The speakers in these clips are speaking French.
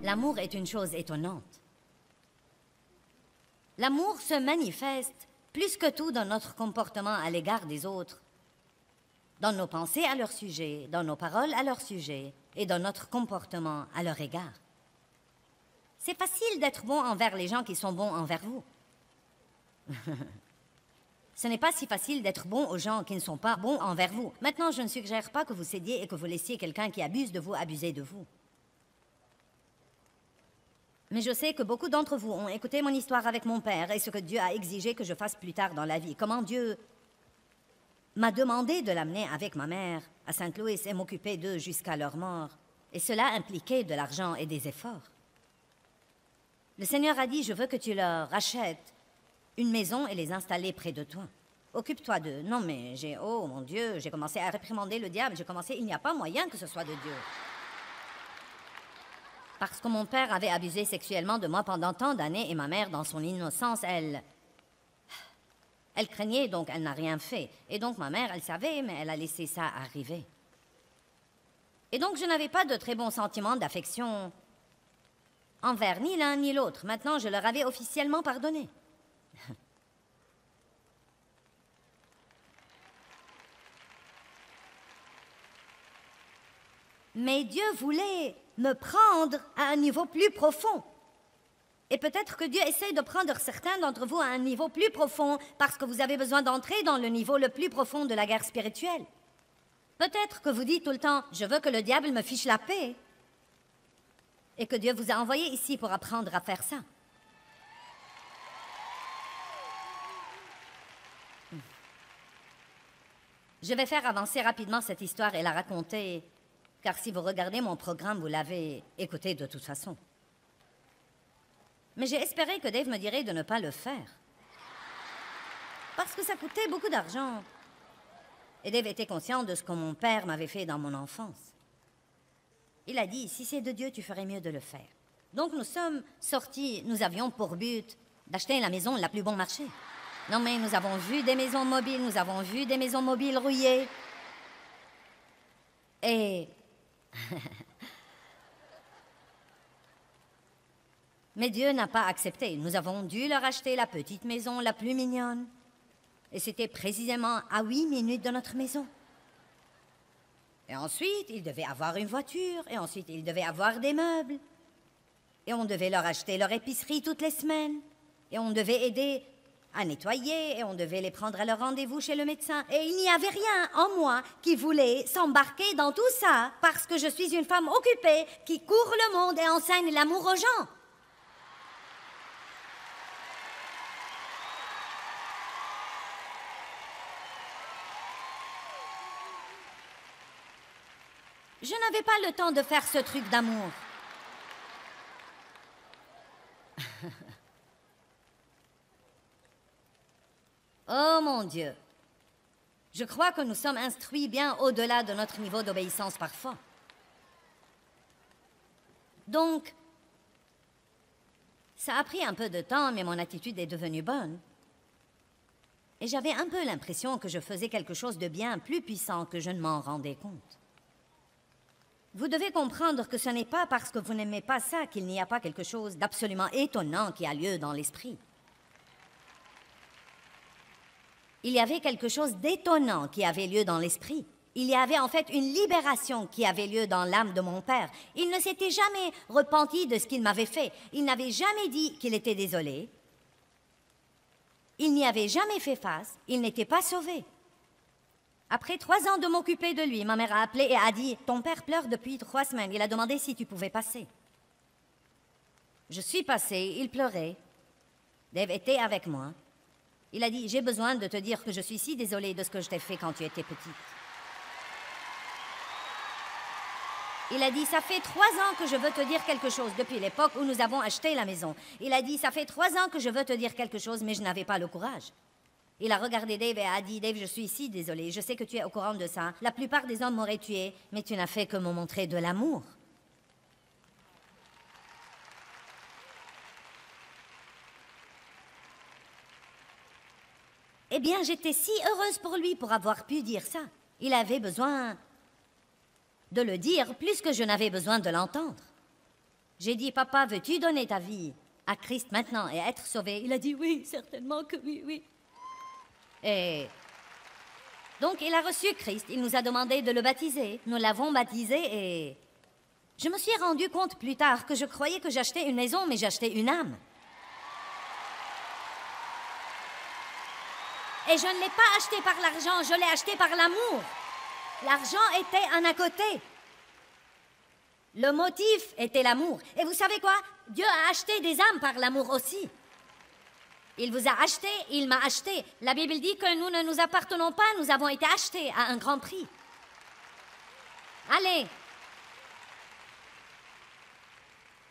L'amour est une chose étonnante. L'amour se manifeste plus que tout dans notre comportement à l'égard des autres, dans nos pensées à leur sujet, dans nos paroles à leur sujet et dans notre comportement à leur égard. C'est facile d'être bon envers les gens qui sont bons envers vous. Ce n'est pas si facile d'être bon aux gens qui ne sont pas bons envers vous. Maintenant, je ne suggère pas que vous cédiez et que vous laissiez quelqu'un qui abuse de vous abuser de vous. Mais je sais que beaucoup d'entre vous ont écouté mon histoire avec mon père et ce que Dieu a exigé que je fasse plus tard dans la vie. Comment Dieu m'a demandé de l'amener avec ma mère à Saint-Louis et m'occuper d'eux jusqu'à leur mort. Et cela impliquait de l'argent et des efforts. Le Seigneur a dit, je veux que tu leur rachètes une maison et les installer près de toi. Occupe-toi d'eux. Non mais oh mon Dieu, j'ai commencé à réprimander le diable. Il n'y a pas moyen que ce soit de Dieu. Parce que mon père avait abusé sexuellement de moi pendant tant d'années et ma mère, dans son innocence, elle craignait, donc elle n'a rien fait. Et donc ma mère, elle savait, mais elle a laissé ça arriver. Et donc je n'avais pas de très bons sentiments d'affection envers ni l'un ni l'autre. Maintenant, je leur avais officiellement pardonné. Mais Dieu voulait me prendre à un niveau plus profond. Et peut-être que Dieu essaie de prendre certains d'entre vous à un niveau plus profond parce que vous avez besoin d'entrer dans le niveau le plus profond de la guerre spirituelle. Peut-être que vous dites tout le temps, je veux que le diable me fiche la paix. Et que Dieu vous a envoyé ici pour apprendre à faire ça. Je vais faire avancer rapidement cette histoire et la raconter, car si vous regardez mon programme, vous l'avez écouté de toute façon. Mais j'ai espéré que Dave me dirait de ne pas le faire. Parce que ça coûtait beaucoup d'argent. Et Dave était conscient de ce que mon père m'avait fait dans mon enfance. Il a dit, si c'est de Dieu, tu ferais mieux de le faire. Donc nous sommes sortis, nous avions pour but d'acheter la maison la plus bon marché. Non mais nous avons vu des maisons mobiles, nous avons vu des maisons mobiles rouillées. Et... Mais Dieu n'a pas accepté. Nous avons dû leur acheter la petite maison la plus mignonne. Et c'était précisément à 8 minutes de notre maison. Et ensuite, ils devaient avoir une voiture. Et ensuite, ils devaient avoir des meubles. Et on devait leur acheter leur épicerie toutes les semaines. Et on devait aider à nettoyer. Et on devait les prendre à leur rendez-vous chez le médecin. Et il n'y avait rien en moi qui voulait s'embarquer dans tout ça parce que je suis une femme occupée qui court le monde et enseigne l'amour aux gens. Je n'avais pas le temps de faire ce truc d'amour. Oh mon Dieu! Je crois que nous sommes instruits bien au-delà de notre niveau d'obéissance parfois. Donc, ça a pris un peu de temps, mais mon attitude est devenue bonne. Et j'avais un peu l'impression que je faisais quelque chose de bien plus puissant que je ne m'en rendais compte. Vous devez comprendre que ce n'est pas parce que vous n'aimez pas ça qu'il n'y a pas quelque chose d'absolument étonnant qui a lieu dans l'esprit. Il y avait quelque chose d'étonnant qui avait lieu dans l'esprit. Il y avait en fait une libération qui avait lieu dans l'âme de mon père. Il ne s'était jamais repenti de ce qu'il m'avait fait. Il n'avait jamais dit qu'il était désolé. Il n'y avait jamais fait face. Il n'était pas sauvé. Après 3 ans de m'occuper de lui, ma mère a appelé et a dit « Ton père pleure depuis 3 semaines. Il a demandé si tu pouvais passer. » Je suis passée, il pleurait. Dave était avec moi. Il a dit « J'ai besoin de te dire que je suis si désolée de ce que je t'ai fait quand tu étais petite. » Il a dit « Ça fait 3 ans que je veux te dire quelque chose depuis l'époque où nous avons acheté la maison. » Il a dit « Ça fait 3 ans que je veux te dire quelque chose, mais je n'avais pas le courage. » Il a regardé Dave et a dit « Dave, je suis si désolée. Je sais que tu es au courant de ça. La plupart des hommes m'auraient tué, mais tu n'as fait que me montrer de l'amour. » Eh bien, j'étais si heureuse pour lui pour avoir pu dire ça. Il avait besoin de le dire plus que je n'avais besoin de l'entendre. J'ai dit, papa, veux-tu donner ta vie à Christ maintenant et être sauvé? Il a dit, oui, certainement que oui, oui. Et donc, il a reçu Christ. Il nous a demandé de le baptiser. Nous l'avons baptisé et je me suis rendu compte plus tard que je croyais que j'achetais une maison, mais j'achetais une âme. Et je ne l'ai pas acheté par l'argent, je l'ai acheté par l'amour. L'argent était un à côté. Le motif était l'amour. Et vous savez quoi? Dieu a acheté des âmes par l'amour aussi. Il vous a acheté, il m'a acheté. La Bible dit que nous ne nous appartenons pas, nous avons été achetés à un grand prix. Allez.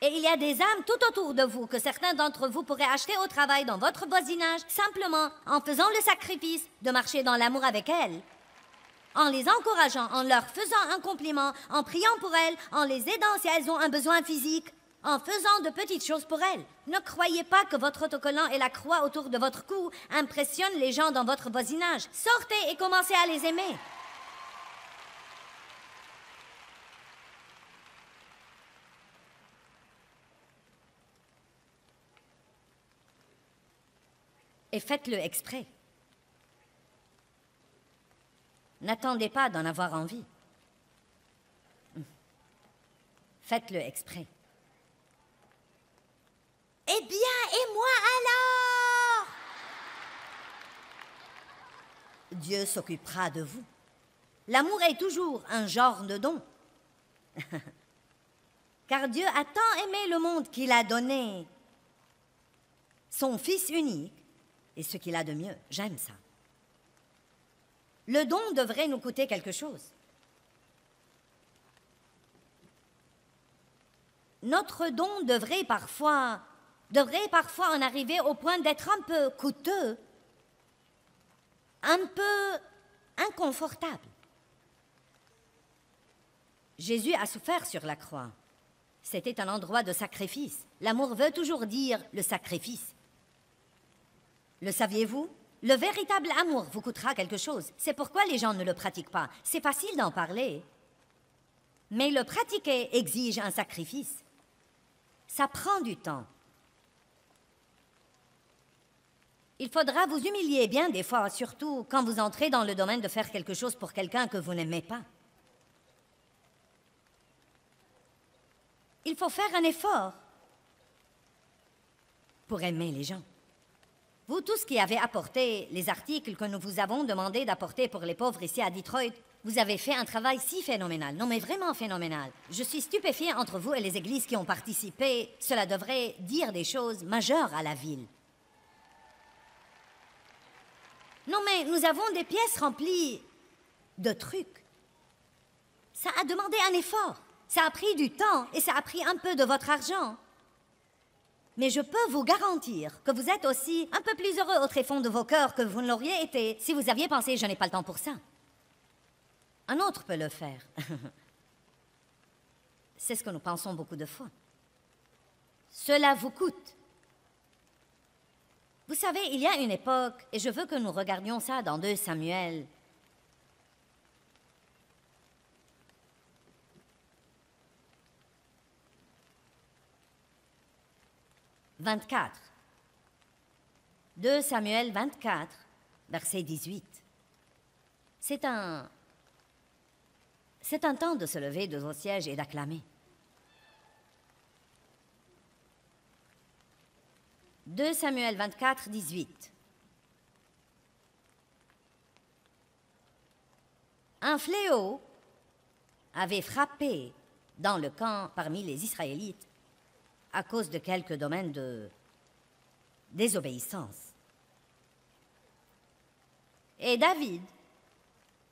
Et il y a des âmes tout autour de vous que certains d'entre vous pourraient acheter au travail, dans votre voisinage, simplement en faisant le sacrifice de marcher dans l'amour avec elles, en les encourageant, en leur faisant un compliment, en priant pour elles, en les aidant si elles ont un besoin physique, en faisant de petites choses pour elles. Ne croyez pas que votre autocollant et la croix autour de votre cou impressionnent les gens dans votre voisinage. Sortez et commencez à les aimer. Et faites-le exprès. N'attendez pas d'en avoir envie. Faites-le exprès. Eh bien, et moi alors? Dieu s'occupera de vous. L'amour est toujours un genre de don. Car Dieu a tant aimé le monde qu'il a donné son Fils unique et ce qu'il a de mieux. J'aime ça. Le don devrait nous coûter quelque chose. Notre don devrait parfois en arriver au point d'être un peu coûteux, un peu inconfortable. Jésus a souffert sur la croix. C'était un endroit de sacrifice. L'amour veut toujours dire le sacrifice. Le saviez-vous? Le véritable amour vous coûtera quelque chose. C'est pourquoi les gens ne le pratiquent pas. C'est facile d'en parler, mais le pratiquer exige un sacrifice. Ça prend du temps. Il faudra vous humilier bien des fois, surtout quand vous entrez dans le domaine de faire quelque chose pour quelqu'un que vous n'aimez pas. Il faut faire un effort pour aimer les gens. Vous tous qui avez apporté les articles que nous vous avons demandé d'apporter pour les pauvres ici à Detroit, vous avez fait un travail si phénoménal, non mais vraiment phénoménal. Je suis stupéfiée entre vous et les églises qui ont participé. Cela devrait dire des choses majeures à la ville. Non mais nous avons des pièces remplies de trucs. Ça a demandé un effort, ça a pris du temps et ça a pris un peu de votre argent. Mais je peux vous garantir que vous êtes aussi un peu plus heureux au tréfonds de vos cœurs que vous ne l'auriez été si vous aviez pensé « je n'ai pas le temps pour ça ». Un autre peut le faire. C'est ce que nous pensons beaucoup de fois. Cela vous coûte. Vous savez, il y a une époque, et je veux que nous regardions ça dans 2 Samuel. « 24. 2 Samuel 24, verset 18. C'est un temps de se lever de vos sièges et d'acclamer. 2 Samuel 24, 18. Un fléau avait frappé dans le camp parmi les Israélites à cause de quelques domaines de désobéissance. Et David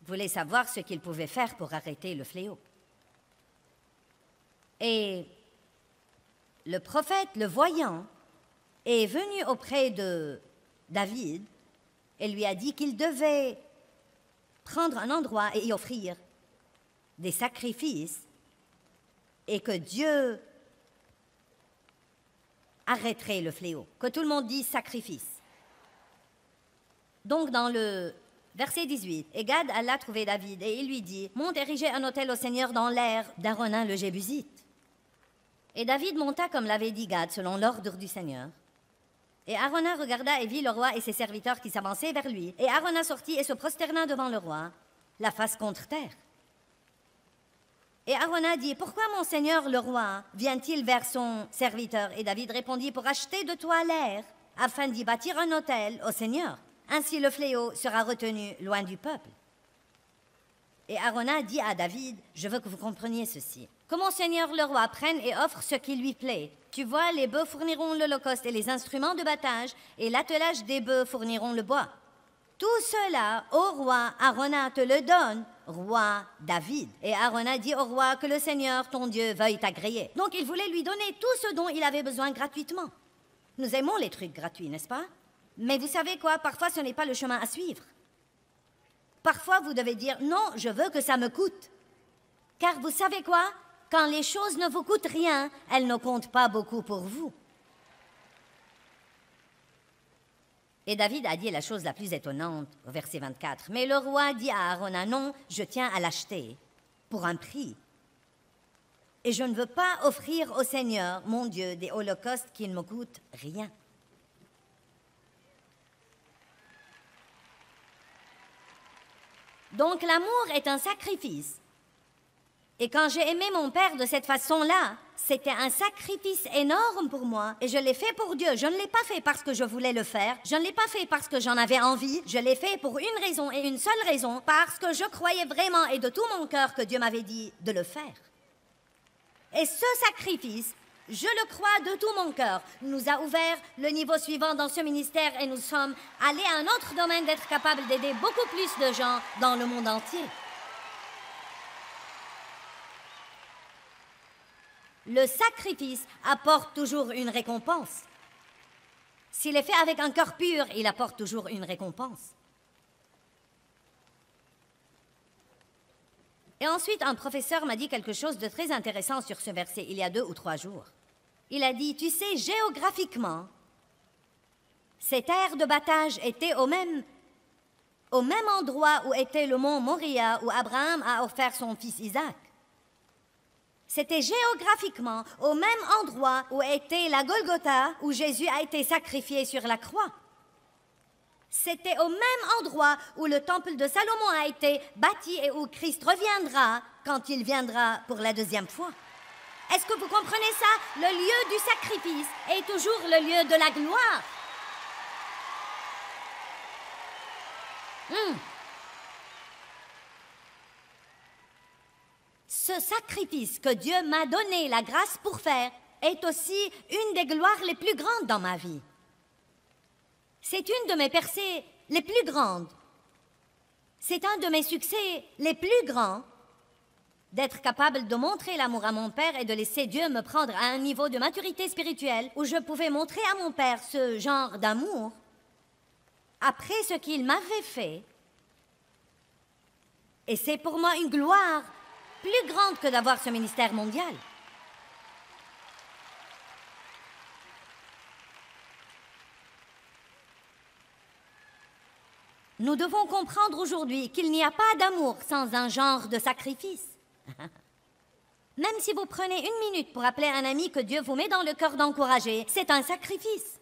voulait savoir ce qu'il pouvait faire pour arrêter le fléau. Et le prophète, le voyant, est venu auprès de David et lui a dit qu'il devait prendre un endroit et y offrir des sacrifices et que Dieu arrêterait le fléau. Que tout le monde dise sacrifice. Donc dans le verset 18, « Et Gad alla trouver David, et il lui dit, « Monte ériger un autel au Seigneur dans l'air d'Arauna le Jébusite. » Et David monta comme l'avait dit Gad, selon l'ordre du Seigneur. Et Arauna regarda et vit le roi et ses serviteurs qui s'avançaient vers lui. Et Arauna sortit et se prosterna devant le roi, la face contre terre. Et Arauna dit, « Pourquoi mon Seigneur le roi vient-il vers son serviteur ?» Et David répondit, « Pour acheter de toi l'air, afin d'y bâtir un autel au Seigneur. Ainsi le fléau sera retenu loin du peuple. » Et Arauna dit à David, « Je veux que vous compreniez ceci. Que mon Seigneur le roi prenne et offre ce qui lui plaît. Tu vois, les bœufs fourniront l'holocauste et les instruments de battage, et l'attelage des bœufs fourniront le bois. Tout cela, ô roi, Arauna te le donne, roi David. » Et Arauna dit au roi que le Seigneur, ton Dieu, veuille t'agréer. Donc il voulait lui donner tout ce dont il avait besoin gratuitement. Nous aimons les trucs gratuits, n'est-ce pas? Mais vous savez quoi, parfois ce n'est pas le chemin à suivre. Parfois vous devez dire, non, je veux que ça me coûte. Car vous savez quoi? Quand les choses ne vous coûtent rien, elles ne comptent pas beaucoup pour vous. Et David a dit la chose la plus étonnante au verset 24. Mais le roi dit à Arauna, non, je tiens à l'acheter pour un prix. Et je ne veux pas offrir au Seigneur, mon Dieu, des holocaustes qui ne me coûtent rien. Donc l'amour est un sacrifice. Et quand j'ai aimé mon père de cette façon-là, c'était un sacrifice énorme pour moi. Et je l'ai fait pour Dieu. Je ne l'ai pas fait parce que je voulais le faire. Je ne l'ai pas fait parce que j'en avais envie. Je l'ai fait pour une raison et une seule raison, parce que je croyais vraiment et de tout mon cœur que Dieu m'avait dit de le faire. Et ce sacrifice, je le crois de tout mon cœur, nous a ouvert le niveau suivant dans ce ministère et nous sommes allés à un autre domaine d'être capables d'aider beaucoup plus de gens dans le monde entier. Le sacrifice apporte toujours une récompense. S'il est fait avec un cœur pur, il apporte toujours une récompense. Et ensuite, un professeur m'a dit quelque chose de très intéressant sur ce verset, il y a 2 ou 3 jours. Il a dit, tu sais, géographiquement, cette aire de battage était au même endroit où était le mont Moria, où Abraham a offert son fils Isaac. C'était géographiquement au même endroit où était la Golgotha, où Jésus a été sacrifié sur la croix. C'était au même endroit où le temple de Salomon a été bâti et où Christ reviendra quand il viendra pour la 2e fois. Est-ce que vous comprenez ça? Le lieu du sacrifice est toujours le lieu de la gloire. Ce sacrifice que Dieu m'a donné la grâce pour faire est aussi une des gloires les plus grandes dans ma vie. C'est une de mes percées les plus grandes. C'est un de mes succès les plus grands d'être capable de montrer l'amour à mon père et de laisser Dieu me prendre à un niveau de maturité spirituelle où je pouvais montrer à mon père ce genre d'amour après ce qu'il m'avait fait. Et c'est pour moi une gloire plus grande que d'avoir ce ministère mondial. Nous devons comprendre aujourd'hui qu'il n'y a pas d'amour sans un genre de sacrifice. Même si vous prenez 1 minute pour appeler un ami que Dieu vous met dans le cœur d'encourager, c'est un sacrifice.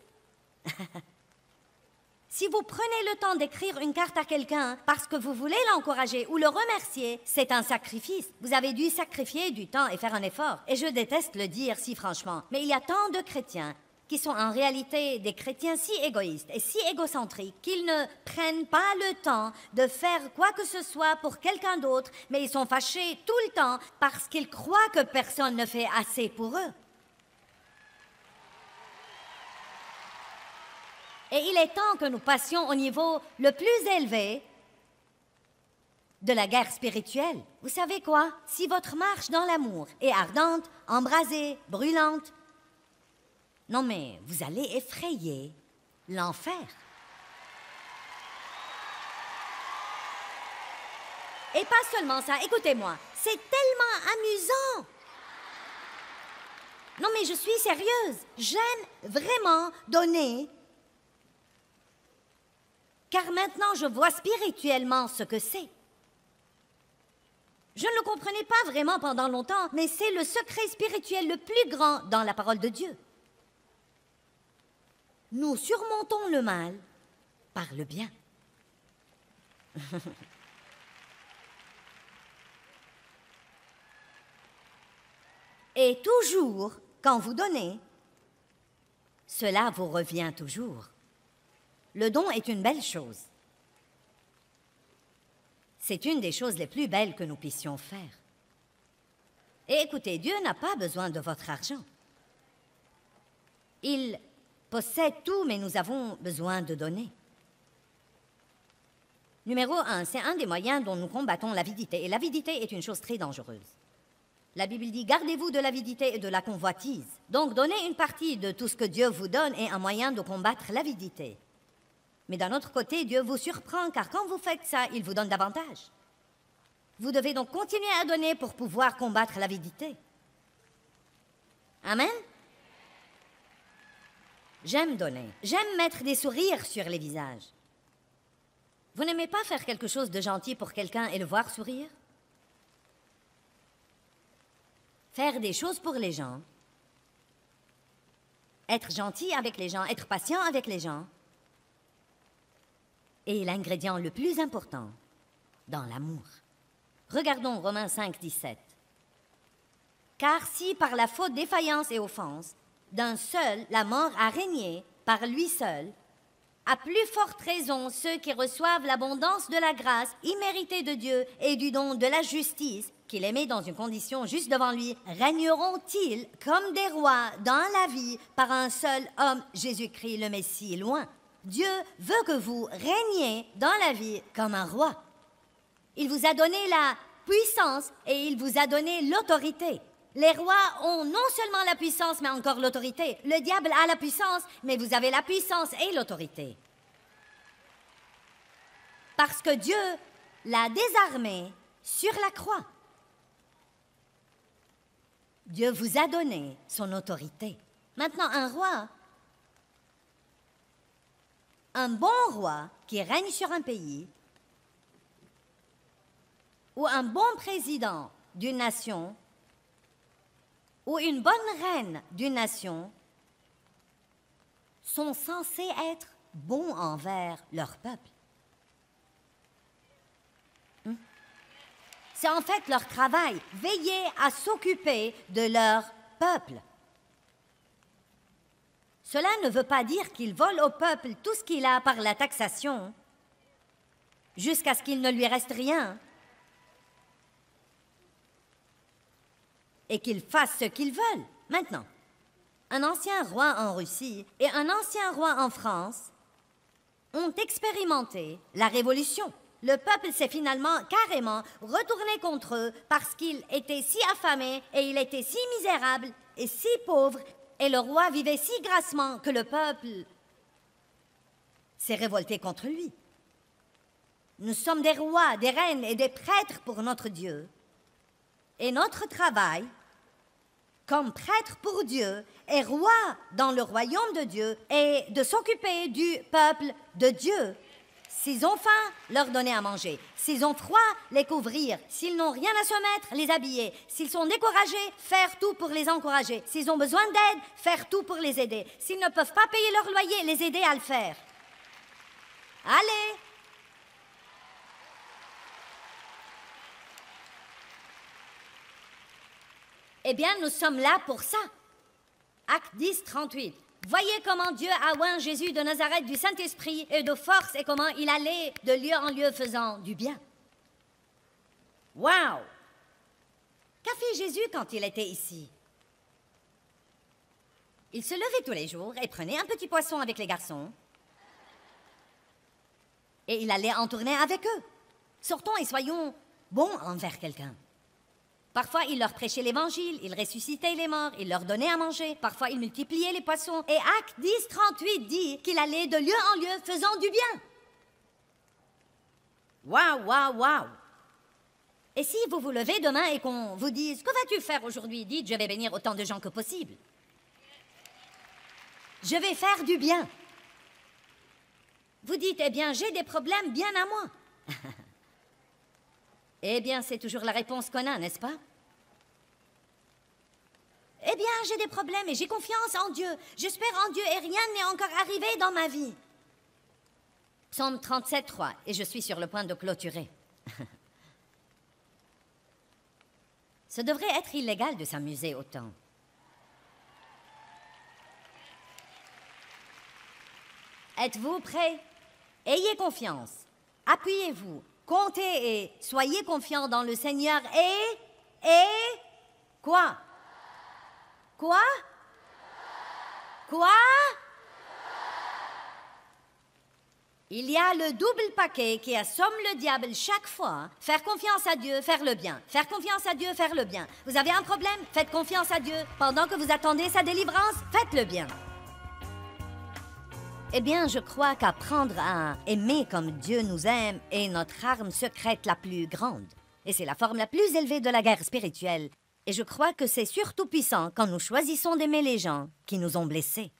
Si vous prenez le temps d'écrire une carte à quelqu'un parce que vous voulez l'encourager ou le remercier, c'est un sacrifice. Vous avez dû sacrifier du temps et faire un effort. Et je déteste le dire si franchement, mais il y a tant de chrétiens qui sont en réalité des chrétiens si égoïstes et si égocentriques qu'ils ne prennent pas le temps de faire quoi que ce soit pour quelqu'un d'autre, mais ils sont fâchés tout le temps parce qu'ils croient que personne ne fait assez pour eux. Et il est temps que nous passions au niveau le plus élevé de la guerre spirituelle. Vous savez quoi? Si votre marche dans l'amour est ardente, embrasée, brûlante, non mais vous allez effrayer l'enfer. Et pas seulement ça, écoutez-moi, c'est tellement amusant. Non mais je suis sérieuse, j'aime vraiment donner. car maintenant je vois spirituellement ce que c'est. Je ne le comprenais pas vraiment pendant longtemps, mais c'est le secret spirituel le plus grand dans la parole de Dieu. Nous surmontons le mal par le bien. Et toujours, quand vous donnez, cela vous revient toujours. Le don est une belle chose. C'est une des choses les plus belles que nous puissions faire. Et écoutez, Dieu n'a pas besoin de votre argent. Il possède tout, mais nous avons besoin de donner. Numéro 1, c'est un des moyens dont nous combattons l'avidité. Et l'avidité est une chose très dangereuse. La Bible dit « Gardez-vous de l'avidité et de la convoitise ». Donc, donner une partie de tout ce que Dieu vous donne est un moyen de combattre l'avidité. Mais d'un autre côté, Dieu vous surprend, car quand vous faites ça, il vous donne davantage. Vous devez donc continuer à donner pour pouvoir combattre l'avidité. Amen? J'aime donner. J'aime mettre des sourires sur les visages. Vous n'aimez pas faire quelque chose de gentil pour quelqu'un et le voir sourire? Faire des choses pour les gens, être gentil avec les gens, être patient avec les gens, est l'ingrédient le plus important dans l'amour. Regardons Romains 5, 17. Car si par la faute, défaillance et offense, d'un seul la mort a régné par lui seul, à plus forte raison ceux qui reçoivent l'abondance de la grâce imméritée de Dieu et du don de la justice, qu'il aimait dans une condition juste devant lui, régneront-ils comme des rois dans la vie par un seul homme, Jésus-Christ le Messie, loin. Dieu veut que vous régniez dans la vie comme un roi. Il vous a donné la puissance et il vous a donné l'autorité. Les rois ont non seulement la puissance, mais encore l'autorité. Le diable a la puissance, mais vous avez la puissance et l'autorité. Parce que Dieu l'a désarmé sur la croix. Dieu vous a donné son autorité. Maintenant, un bon roi qui règne sur un pays, ou un bon président d'une nation, ou une bonne reine d'une nation, sont censés être bons envers leur peuple. C'est en fait leur travail, veiller à s'occuper de leur peuple. Cela ne veut pas dire qu'ils volent au peuple tout ce qu'il a par la taxation, jusqu'à ce qu'il ne lui reste rien, et qu'ils fassent ce qu'ils veulent. Maintenant, un ancien roi en Russie et un ancien roi en France ont expérimenté la révolution. Le peuple s'est finalement carrément retourné contre eux parce qu'il était si affamé et il était si misérable et si pauvre et le roi vivait si grassement que le peuple s'est révolté contre lui. Nous sommes des rois, des reines et des prêtres pour notre Dieu. Et notre travail, comme prêtre pour Dieu et roi dans le royaume de Dieu, est de s'occuper du peuple de Dieu. S'ils ont faim, leur donner à manger. S'ils ont froid, les couvrir. S'ils n'ont rien à se mettre, les habiller. S'ils sont découragés, faire tout pour les encourager. S'ils ont besoin d'aide, faire tout pour les aider. S'ils ne peuvent pas payer leur loyer, les aider à le faire. Allez! Eh bien, nous sommes là pour ça. Acte 10, 38. Voyez comment Dieu a oint Jésus de Nazareth du Saint-Esprit et de force et comment il allait de lieu en lieu faisant du bien. Wow! Qu'a fait Jésus quand il était ici? Il se levait tous les jours et prenait un petit poisson avec les garçons. Et il allait en tournée avec eux. Sortons et soyons bons envers quelqu'un. Parfois, il leur prêchait l'Évangile, il ressuscitait les morts, il leur donnait à manger. Parfois, il multipliait les poissons. Et Acte 10, 38 dit qu'il allait de lieu en lieu faisant du bien. Waouh, waouh, waouh! Et si vous vous levez demain et qu'on vous dise « Que vas-tu faire aujourd'hui ?» Dites « Je vais bénir autant de gens que possible. Je vais faire du bien. » Vous dites, eh bien, j'ai des problèmes bien à moi. Eh bien, c'est toujours la réponse qu'on a, n'est-ce pas? Eh bien, j'ai des problèmes et j'ai confiance en Dieu. J'espère en Dieu et rien n'est encore arrivé dans ma vie. Psaume 37, 3, et je suis sur le point de clôturer. Ce devrait être illégal de s'amuser autant. Êtes-vous prêts? Ayez confiance. Appuyez-vous. Comptez et soyez confiants dans le Seigneur et... Quoi? Quoi? Quoi? Il y a le double paquet qui assomme le diable chaque fois. Faire confiance à Dieu, faire le bien. Faire confiance à Dieu, faire le bien. Vous avez un problème? Faites confiance à Dieu. Pendant que vous attendez sa délivrance, faites le bien. Eh bien, je crois qu'apprendre à aimer comme Dieu nous aime est notre arme secrète la plus grande. Et c'est la forme la plus élevée de la guerre spirituelle. Et je crois que c'est surtout puissant quand nous choisissons d'aimer les gens qui nous ont blessés.